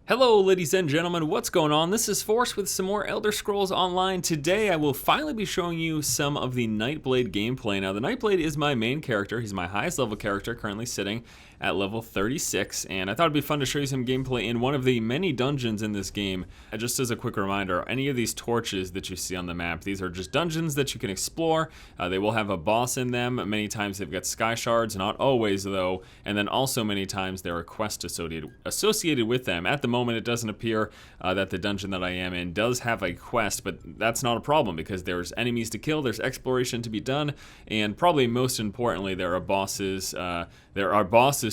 Hello ladies and gentlemen, what's going on? This is Force with some more Elder Scrolls Online. Today I will finally be showing you some of the Nightblade gameplay. Now the Nightblade is my main character, he's my highest level character, currently sitting at level 36, and I thought it'd be fun to show you some gameplay in one of the many dungeons in this game. And just as a quick reminder, any of these torches that you see on the map, these are just dungeons that you can explore. They will have a boss in them. Many times they've got sky shards, not always though, and then also many times there are quests associated with them. At the moment it doesn't appear that the dungeon that I am in does have a quest, but that's not a problem because there's enemies to kill, there's exploration to be done, and probably most importantly there are bosses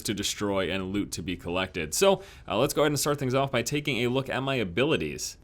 to destroy and loot to be collected. So let's go ahead and start things off by taking a look at my abilities.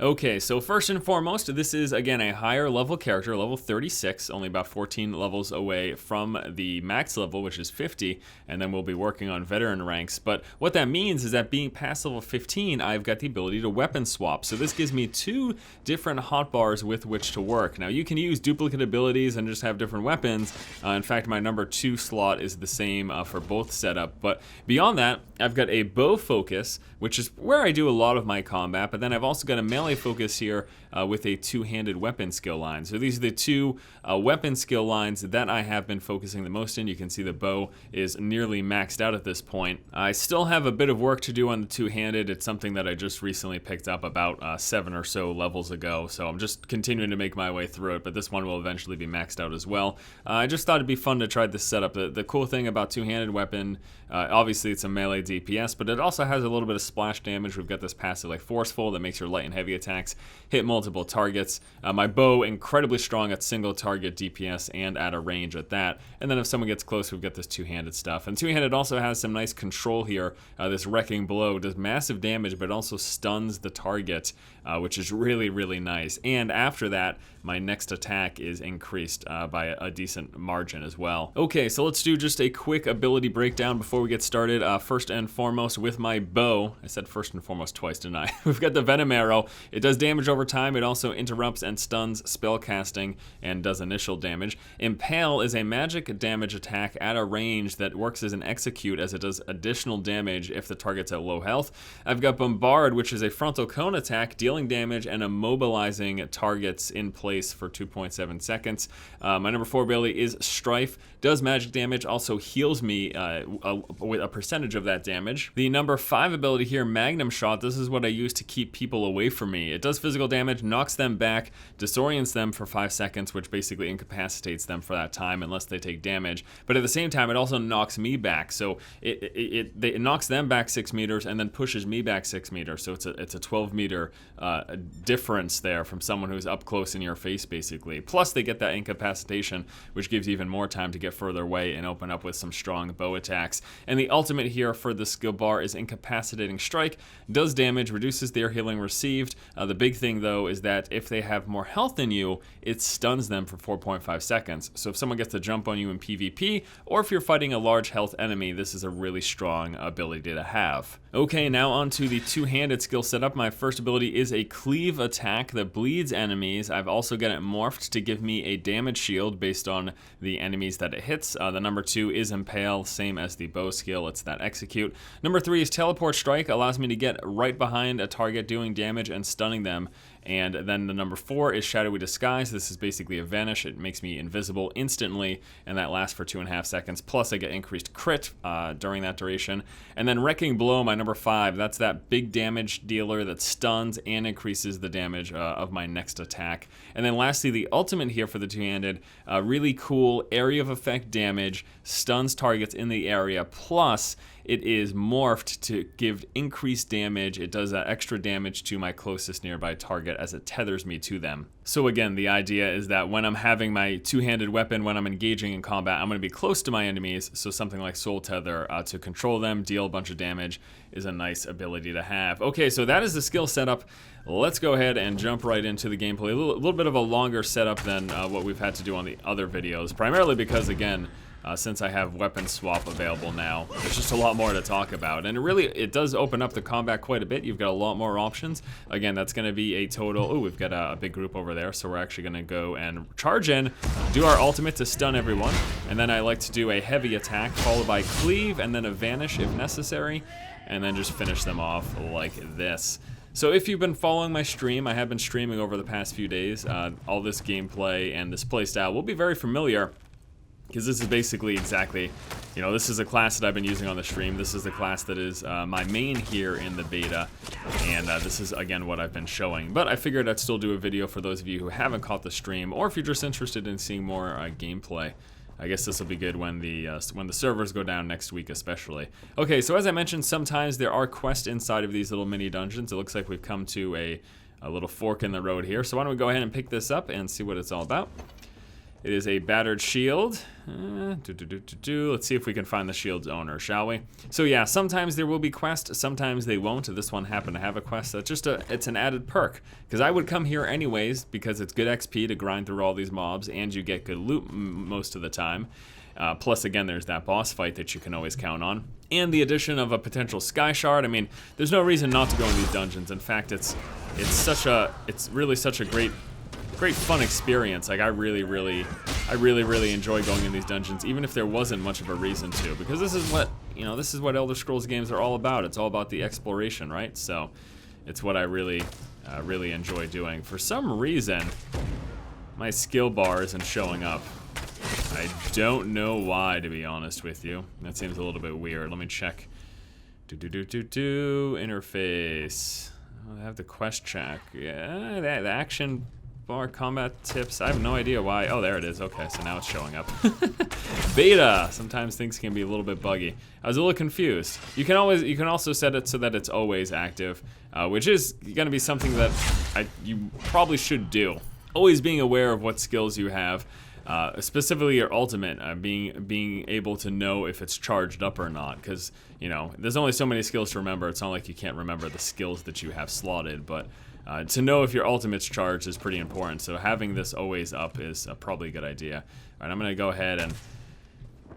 Okay, so first and foremost, this is again a higher level character, level 36, only about 14 levels away from the max level, which is 50, and then we'll be working on veteran ranks. But what that means is that being past level 15, I've got the ability to weapon swap. So this gives me two different hotbars with which to work. Now you can use duplicate abilities and just have different weapons. In fact, my number 2 slot is the same for both setup. But beyond that, I've got a bow focus, which is where I do a lot of my combat, but then I've also got a melee focus here with a two-handed weapon skill line. So these are the two weapon skill lines that I have been focusing the most in. You can see the bow is nearly maxed out at this point. I still have a bit of work to do on the two-handed. It's something that I just recently picked up about 7 or so levels ago, so I'm just continuing to make my way through it, but this one will eventually be maxed out as well. I just thought it'd be fun to try this setup. The cool thing about two-handed weapon, obviously it's a melee DPS, but it also has a little bit of splash damage. We've got this passive like Forceful that makes your light and heavy attacks hit multiple targets. My bow, incredibly strong at single target DPS and at a range at that. And then if someone gets close, we've got this two-handed stuff. And two-handed also has some nice control here. This Wrecking Blow does massive damage, but also stuns the target, which is really, really nice. And after that, my next attack is increased by a decent margin as well. Okay, so let's do just a quick ability breakdown before we get started. First and foremost, with my bow, I said first and foremost twice, didn't I? We've got the Venom Arrow. It does damage over time. It also interrupts and stuns spell casting and does initial damage. Impale is a magic damage attack at a range that works as an execute, as it does additional damage if the target's at low health. I've got Bombard, which is a frontal cone attack, dealing damage and immobilizing targets in place for 2.7 seconds. My number 4 ability is Strife, does magic damage, also heals me with a percentage of that damage. The number 5 ability here, Magnum Shot, this is what I use to keep people away from me. It does physical damage, knocks them back, disorients them for 5 seconds, which basically incapacitates them for that time unless they take damage. But at the same time, it also knocks me back. So it knocks them back 6 meters and then pushes me back 6 meters. So it's a 12 meter difference there from someone who's up close in your face, basically. Plus they get that incapacitation, which gives you even more time to get further away and open up with some strong bow attacks. And the ultimate here for the skill bar is Incapacitating Strike, does damage, reduces their healing received. The big thing though is that if they have more health than you, it stuns them for 4.5 seconds. So if someone gets to jump on you in PvP, or if you're fighting a large health enemy, this is a really strong ability to have. Okay, now on to the two-handed skill setup. My first ability is a cleave attack that bleeds enemies. I've also got it morphed to give me a damage shield based on the enemies that it hits. The number 2 is Impale, same as the bow skill, it's that execute. Number 3 is Teleport Strike, allows me to get right behind a target doing damage and stunning them. And then the number 4 is Shadowy Disguise. This is basically a vanish. It makes me invisible instantly, and that lasts for 2.5 seconds. Plus I get increased crit during that duration. And then Wrecking Blow, my number 5, that's that big damage dealer that stuns and increases the damage of my next attack. And then lastly, the ultimate here for the two-handed, really cool area of effect damage, stuns targets in the area, plus it is morphed to give increased damage. It does extra damage to my closest nearby target as it tethers me to them. So again, the idea is that when I'm having my two-handed weapon, when I'm engaging in combat, I'm going to be close to my enemies, so something like Soul Tether to control them, deal a bunch of damage, is a nice ability to have. Okay, so that is the skill setup. Let's go ahead and jump right into the gameplay. A little bit of a longer setup than what we've had to do on the other videos, primarily because, again, since I have weapon swap available now, there's just a lot more to talk about. And it does open up the combat quite a bit. You've got a lot more options. Again, that's going to be a total... Oh, we've got a big group over there, so we're actually going to go and charge in, do our ultimate to stun everyone, and then I like to do a heavy attack, followed by cleave, and then a vanish if necessary. and then just finish them off like this. So if you've been following my stream, I have been streaming over the past few days. All this gameplay and this playstyle will be very familiar, because this is basically exactly, you know, this is a class that I've been using on the stream. This is the class that is my main here in the beta, and this is, again, what I've been showing. But I figured I'd still do a video for those of you who haven't caught the stream, or if you're just interested in seeing more gameplay. I guess this will be good when the servers go down next week, especially. Okay, so as I mentioned, sometimes there are quests inside of these little mini dungeons. It looks like we've come to a little fork in the road here. So why don't we go ahead and pick this up and see what it's all about. It is a battered shield. Let's see if we can find the shield's owner, shall we? So yeah, sometimes there will be quests, sometimes they won't. This one happened to have a quest. That's just it's an added perk, because I would come here anyways because it's good XP to grind through all these mobs, and you get good loot most of the time. Plus, again, there's that boss fight that you can always count on, and the addition of a potential sky shard. I mean, there's no reason not to go in these dungeons. In fact, it's really such a great fun experience. Like I really enjoy going in these dungeons, even if there wasn't much of a reason to, because this is what, you know, this is what Elder Scrolls games are all about. It's all about the exploration, right? So it's what I really enjoy doing. For some reason, my skill bar isn't showing up. I don't know why, to be honest with you. That seems a little bit weird. Let me check. Interface. I have the quest check. Yeah, the action bar combat tips. I have no idea why. Oh, there it is. Okay, so now it's showing up. Beta. Sometimes things can be a little bit buggy. I was a little confused. You can also set it so that it's always active, which is going to be something that you probably should do. Always being aware of what skills you have. Specifically your ultimate, being able to know if it's charged up or not, because, you know, there's only so many skills to remember. It's not like you can't remember the skills that you have slotted, but to know if your ultimate's charged is pretty important, so having this always up is probably a good idea. Alright, I'm going to go ahead and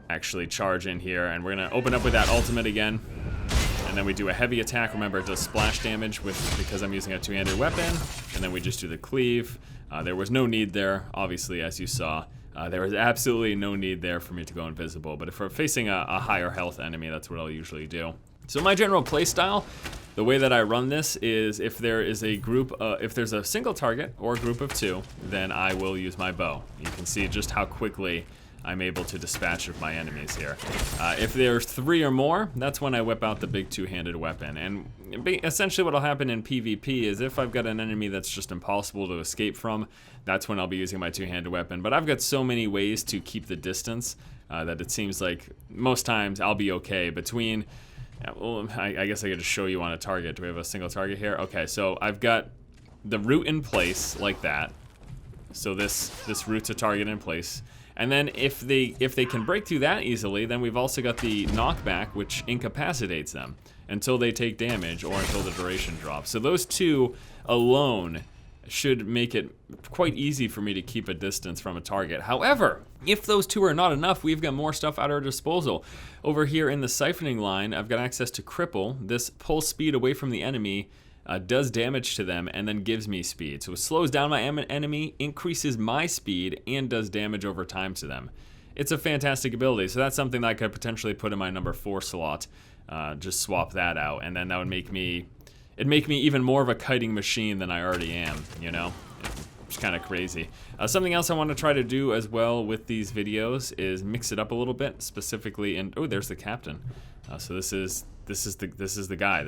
actually charge in here, and we're going to open up with that ultimate again, and then we do a heavy attack. Remember, it does splash damage because I'm using a two-handed weapon, and then we just do the cleave. There was no need there, obviously, as you saw. There was absolutely no need there for me to go invisible, but if we're facing a higher health enemy, that's what I'll usually do. So my general playstyle, the way that I run this is if there is a group, if there's a single target or a group of two, then I will use my bow. You can see just how quickly I'm able to dispatch of my enemies here. If there's three or more, that's when I whip out the big two-handed weapon. And essentially what will happen in PvP is if I've got an enemy that's just impossible to escape from, that's when I'll be using my two-handed weapon. But I've got so many ways to keep the distance that it seems like most times I'll be okay between... Well, I guess I could just show you on a target. Do we have a single target here? Okay, so I've got the root in place like that. So this root's a target in place. And then if they can break through that easily, then we've also got the knockback, which incapacitates them until they take damage or until the duration drops. So those two alone should make it quite easy for me to keep a distance from a target. However, if those two are not enough, we've got more stuff at our disposal. Over here in the siphoning line, I've got access to cripple. This pulls speed away from the enemy, does damage to them, and then gives me speed. So it slows down my enemy, increases my speed, and does damage over time to them. It's a fantastic ability, so that's something that I could potentially put in my number 4 slot. Just swap that out, and then that would make me... It'd make me even more of a kiting machine than I already am, you know? It's kind of crazy. Something else I want to try to do as well with these videos is mix it up a little bit, specifically in... Oh, there's the captain. So this is the guy.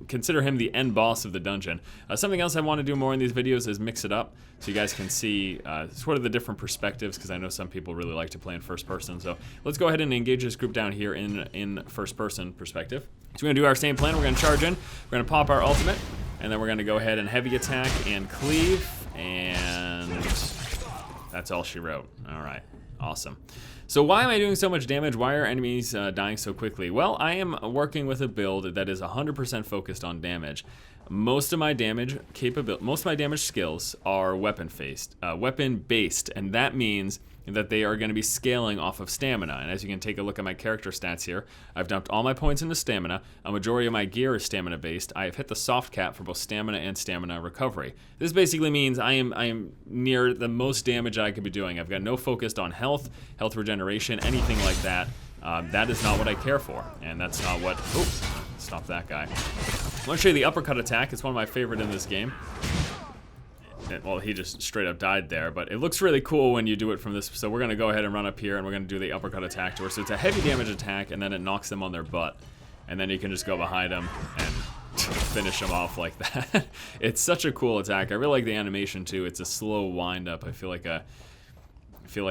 Consider him the end boss of the dungeon. Something else I want to do more in these videos is mix it up, so you guys can see sort of the different perspectives, because I know some people really like to play in first person. So let's go ahead and engage this group down here in first person perspective. So we're gonna do our same plan. We're gonna charge in. We're gonna pop our ultimate, and then we're gonna go ahead and heavy attack and cleave, and that's all she wrote. All right, awesome. So why am I doing so much damage? Why are enemies dying so quickly? Well, I am working with a build that is 100% focused on damage. Most of my damage skills are weapon-based, and that means that they are going to be scaling off of stamina. And as you can take a look at my character stats here, I've dumped all my points into stamina. A majority of my gear is stamina-based. I have hit the soft cap for both stamina and stamina recovery. This basically means I am near the most damage I could be doing. I've got no focus on health regeneration, anything like that. That is not what I care for, and that's not what... Oh, stop that guy. I want to show you the uppercut attack. It's one of my favorite in this game. Well, he just straight up died there, but it looks really cool when you do it from this. So we're going to go ahead and run up here, and we're going to do the uppercut attack to her. So it's a heavy damage attack, and then it knocks them on their butt. And then you can just go behind them and finish them off like that. It's such a cool attack. I really like the animation, too. It's a slow wind-up. I feel like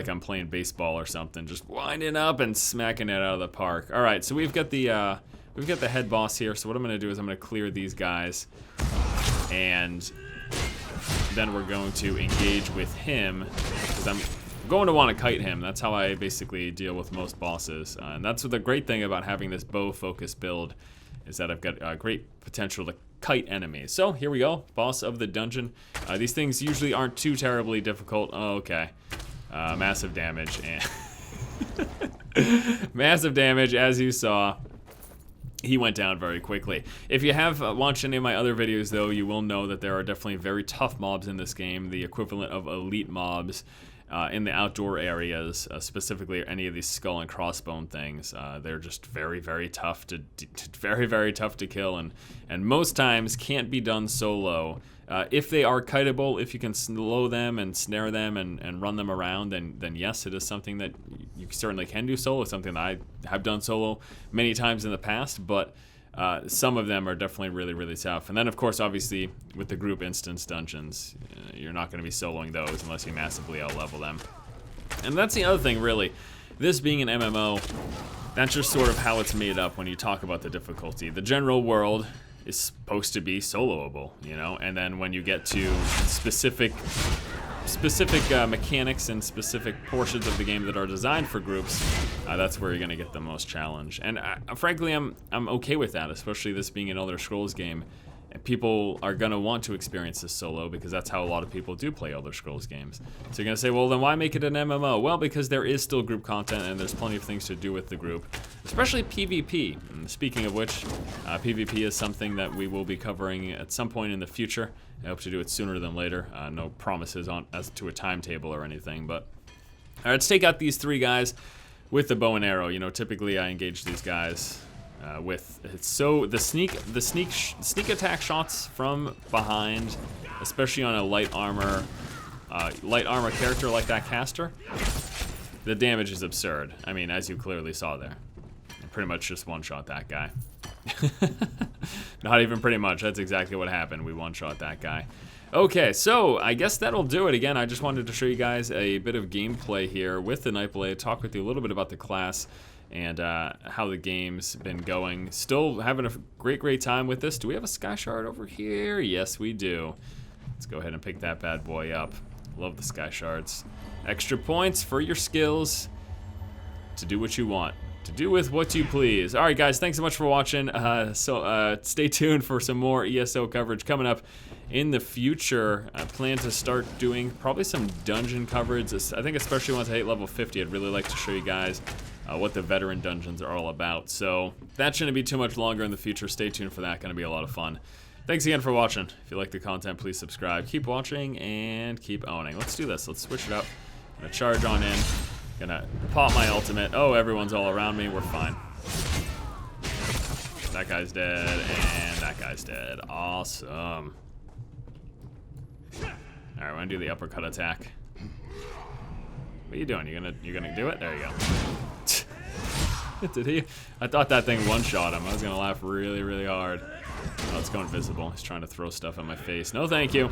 I'm playing baseball or something, just winding up and smacking it out of the park. All right, so we've got the head boss here. So what I'm going to do is I'm going to clear these guys, and then we're going to engage with him, because I'm going to want to kite him. That's how I basically deal with most bosses, and that's what the great thing about having this bow focus build is that I've got great potential to kite enemies. So here we go, boss of the dungeon. These things usually aren't too terribly difficult. Oh, okay. Massive damage, and massive damage, as you saw. He went down very quickly. If you have watched any of my other videos, though, you will know that there are definitely very tough mobs in this game, the equivalent of elite mobs in the outdoor areas, specifically any of these skull and crossbone things. They're just very, very tough to very tough to kill, and most times can't be done solo. If they are kiteable, if you can slow them and snare them and run them around, then yes, it is something that you certainly can do solo. It's something that I have done solo many times in the past, but some of them are definitely really, really tough. And then, of course, obviously, with the group instance dungeons, you're not going to be soloing those unless you massively out-level them. And that's the other thing, really. This being an MMO, that's just sort of how it's made up when you talk about the difficulty. The general world is supposed to be soloable, you know, and then when you get to specific mechanics and specific portions of the game that are designed for groups, that's where you're going to get the most challenge. And frankly, I'm okay with that, especially this being an Elder Scrolls game. People are going to want to experience this solo because that's how a lot of people do play Elder Scrolls games. So you're going to say, well, then why make it an MMO? Well, because there is still group content and there's plenty of things to do with the group, especially PvP. And speaking of which, PvP is something that we will be covering at some point in the future. I hope to do it sooner than later. No promises as to a timetable or anything, but all right, let's take out these three guys with the bow and arrow. You know, typically I engage these guys with the sneak attack shots from behind, especially on a light armor character like that caster. The damage is absurd. I mean, as you clearly saw there, pretty much just one-shot that guy. Not even pretty much. That's exactly what happened. We one-shot that guy. Okay, so I guess that'll do it. Again, I just wanted to show you guys a bit of gameplay here with the Nightblade, talk with you a little bit about the class and how the game's been going. Still having a great time with this. Do we have a Sky Shard over here? Yes, we do. Let's go ahead and pick that bad boy up. Love the Sky Shards. Extra points for your skills to do what you want. To do with what you please. All right, guys, thanks so much for watching. Stay tuned for some more ESO coverage coming up in the future. I plan to start doing probably some dungeon coverage. I think especially once I hit level 50, I'd really like to show you guys what the veteran dungeons are all about. So that shouldn't be too much longer in the future. Stay tuned for that. Going to be a lot of fun. Thanks again for watching. If you like the content, please subscribe. Keep watching and keep owning. Let's do this. Let's switch it up. Gonna charge on in. Gonna pop my ultimate. Oh, everyone's all around me. We're fine. That guy's dead, and that guy's dead. Awesome. All right, we're gonna do the uppercut attack. What are you doing? You're gonna do it? There you go. Did he? I thought that thing one-shot him. I was gonna laugh really, really hard. Oh, it's going invisible. He's trying to throw stuff at my face. No, thank you.